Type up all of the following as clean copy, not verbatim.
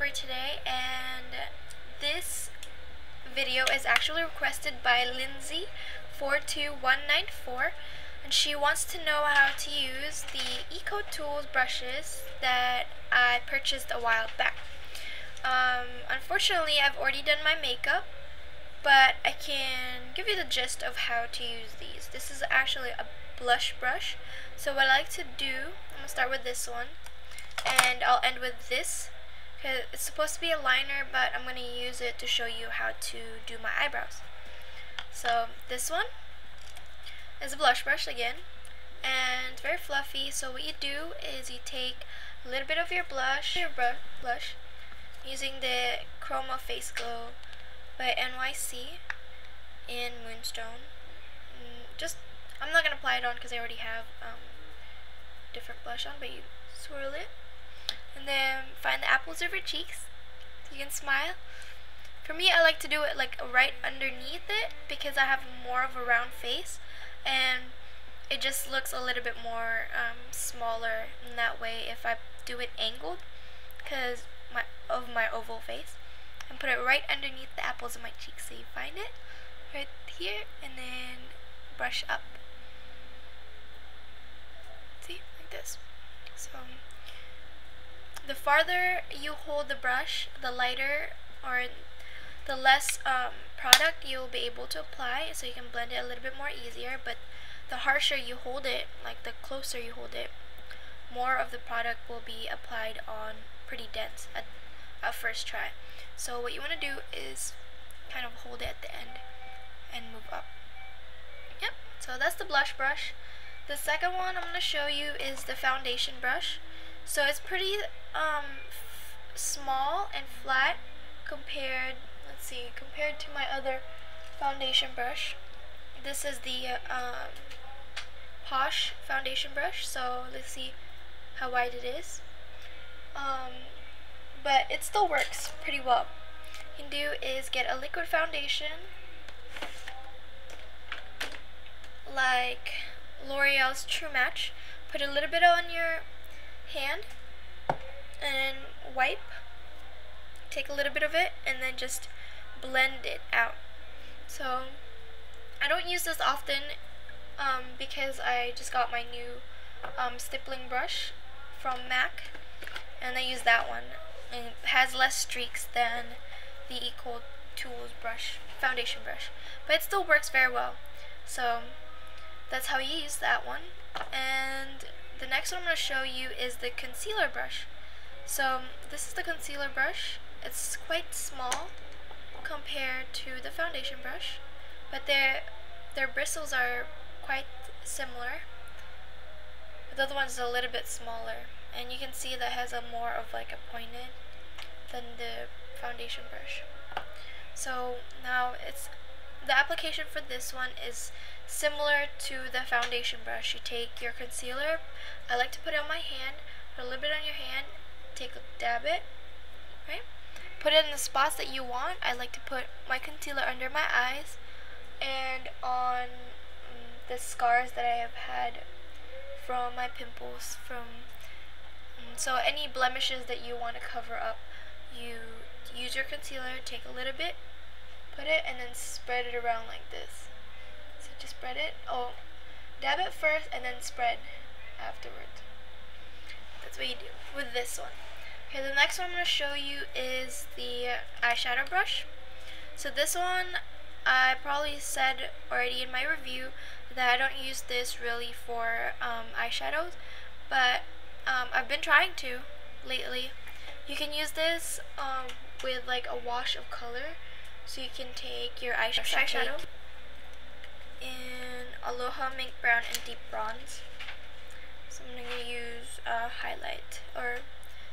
story today, and this video is actually requested by Lindsay42194, and she wants to know how to use the EcoTools brushes that I purchased a while back. Unfortunately, I've already done my makeup, but I can give you the gist of how to use these. This is actually a blush brush, so what I like to do, I'm going to start with this one, and I'll end with this, because it's supposed to be a liner, but I'm going to use it to show you how to do my eyebrows. So this one is a blush brush again, and it's very fluffy. So what you do is you take a little bit of your blush, using the Chroma Face Glow by NYC in Moonstone. I'm not going to apply it on because I already have different blush on, but you swirl it. And then find the apples of your cheeks so you can smile. For me, I like to do it like right underneath it because I have more of a round face, and it just looks a little bit more smaller in that way if I do it angled because of my oval face. And put it right underneath the apples of my cheeks, so you find it right here, and then brush up. See, like this. So the farther you hold the brush, the lighter or the less product you'll be able to apply, so you can blend it a little bit more easier. But the harsher you hold it, like the closer you hold it, more of the product will be applied on pretty dense at first try. So what you want to do is kind of hold it at the end and move up. Yep, so that's the blush brush. The second one I'm going to show you is the foundation brush. So it's pretty small and flat compared to my other foundation brush. This is the Posh foundation brush, so let's see how wide it is. But it still works pretty well. What you can do is get a liquid foundation like L'Oreal's True Match. Put a little bit on your hand and wipe. Take a little bit of it and then just blend it out. So I don't use this often because I just got my new stippling brush from MAC, and I use that one, and it has less streaks than the EcoTools foundation brush, but it still works very well. So that's how you use that one. And the next one I'm going to show you is the concealer brush. So this is the concealer brush. It's quite small compared to the foundation brush, but their bristles are quite similar. The other one's a little bit smaller, and you can see that has a more of like a pointed than the foundation brush. So now the application for this one is similar to the foundation brush. You take your concealer, I like to put it on my hand, put a little bit on your hand, dab it, right? Put it in the spots that you want. I like to put my concealer under my eyes and on the scars that I have had from my pimples. So any blemishes that you want to cover up, you use your concealer, take a little bit, put it, and then spread it around like this. So just spread it. Oh, dab it first and then spread afterwards. That's what you do with this one. Okay, the next one I'm going to show you is the eyeshadow brush. So this one, I probably said already in my review that I don't use this really for eyeshadows, but I've been trying to lately. You can use this with like a wash of color. So you can take your eyeshadow in Aloha Mink Brown and Deep Bronze. So I'm going to use highlight, or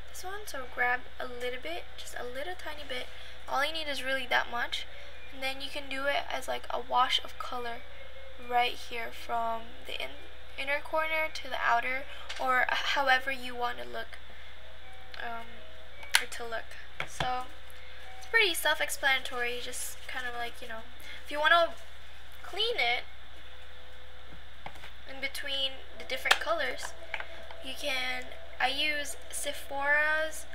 this one, so grab a little bit, just a little tiny bit. All you need is really that much, and then you can do it as like a wash of color right here from the inner corner to the outer, or however you want to look, So it's pretty self-explanatory, just kind of like, if you want to clean it in between the different colors, you can, I use Sephora's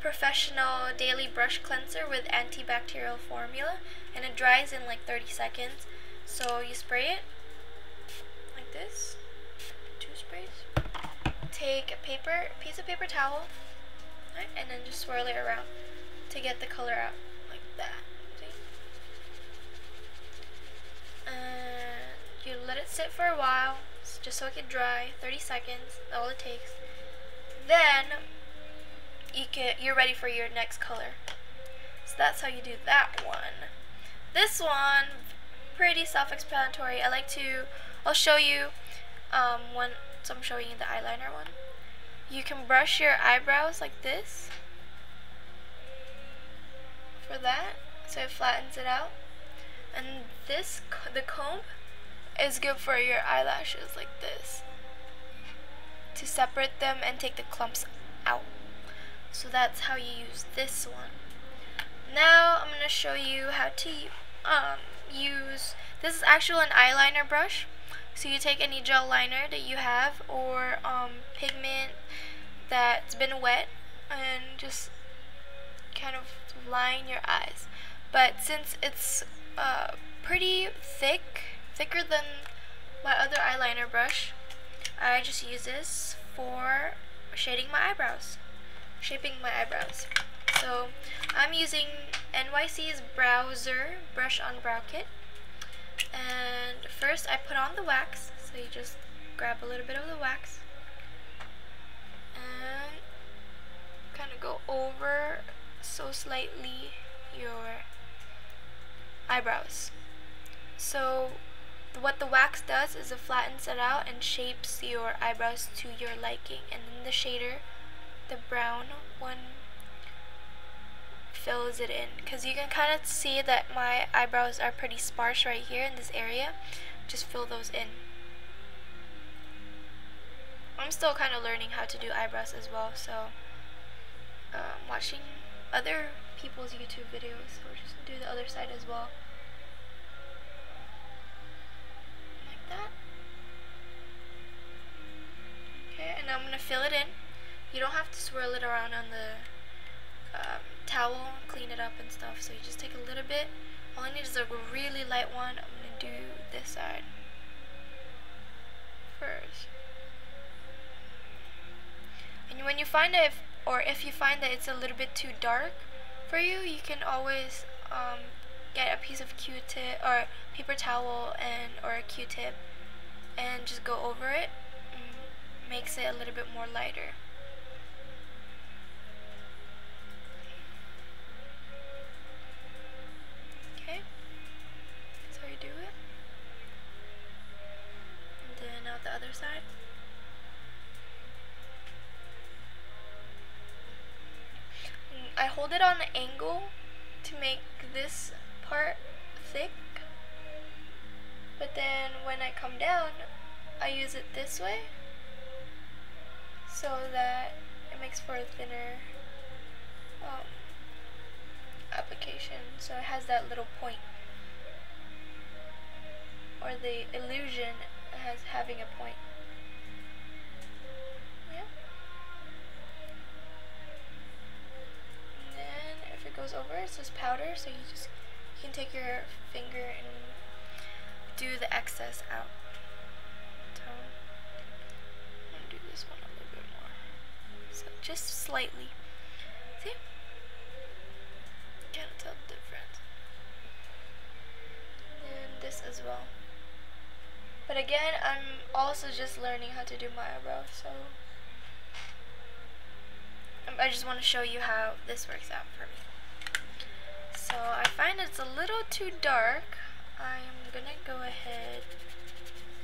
professional daily brush cleanser with antibacterial formula, and it dries in like 30 seconds. So you spray it like this, 2 sprays. Take a piece of paper towel, right, and then just swirl it around to get the color out like that. See? And you let it sit for a while, just so it can dry. 30 seconds, all it takes. Then you're ready for your next color. So that's how you do that one. This one, pretty self-explanatory. I'll show you so I'm showing you the eyeliner one. You can brush your eyebrows like this for that, so it flattens it out. And the comb is good for your eyelashes like this, to separate them and take the clumps out. So that's how you use this one. Now I'm going to show you how to use, this is actually an eyeliner brush. So you take any gel liner that you have, or pigment that's been wet, and just kind of line your eyes. But since it's pretty thicker than my other eyeliner brush, I just use this for shaping my eyebrows. So I'm using NYC's Browser Brush on Brow Kit. And first I put on the wax, so you just grab a little bit of the wax and kind of go over so slightly your eyebrows. So what the wax does is it flattens it out and shapes your eyebrows to your liking. And then the shader, the brown one, fills it in, because you can kind of see that my eyebrows are pretty sparse right here in this area. Just fill those in. I'm still kind of learning how to do eyebrows as well, so watching other people's YouTube videos, so just do the other side as well, like that. Okay, and now I'm gonna fill it in. You don't have to swirl it around on the towel, clean it up and stuff, so you just take a little bit. All I need is a really light one. I'm going to do this side first. And when you find that if you find that it's a little bit too dark for you, you can always get a piece of Q-tip or paper towel or a Q-tip and just go over it. Makes it a little bit more lighter. The other side. I hold it on an angle to make this part thick, but then when I come down, I use it this way so that it makes for a thinner application. So it has that little point, or the illusion as having a point. Yeah. And then if it goes over, it's just powder, so you can take your finger and do the excess out. So I'm gonna do this one a little bit more. So just slightly. See? Can't tell the difference. And this as well. But again, I'm also just learning how to do my eyebrows, so I just want to show you how this works out for me. So I find it's a little too dark. I'm gonna go ahead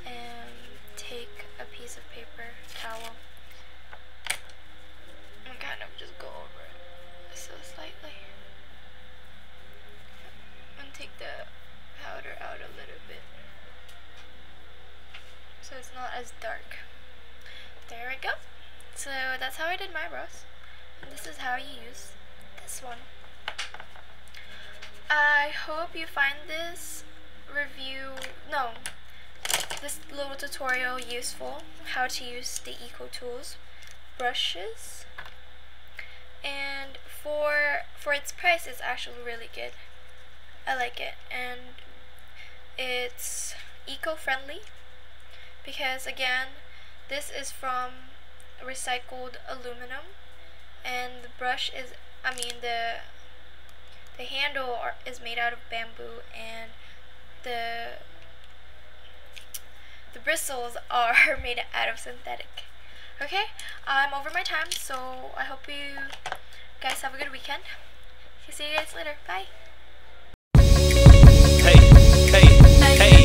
and take a piece of paper towel and kind of just go over it so slightly, and take the powder out a little bit, so it's not as dark. There we go. So that's how I did my eyebrows, and this is how you use this one. I hope you find this this little tutorial useful, how to use the EcoTools brushes. and for its price, it's actually really good. I like it, and it's eco-friendly because again, this is from recycled aluminum, and the brush is, the handle is made out of bamboo, and the bristles are made out of synthetic. Okay, I'm over my time, so I hope you guys have a good weekend. See you guys later. Bye. Hey, hey, hey.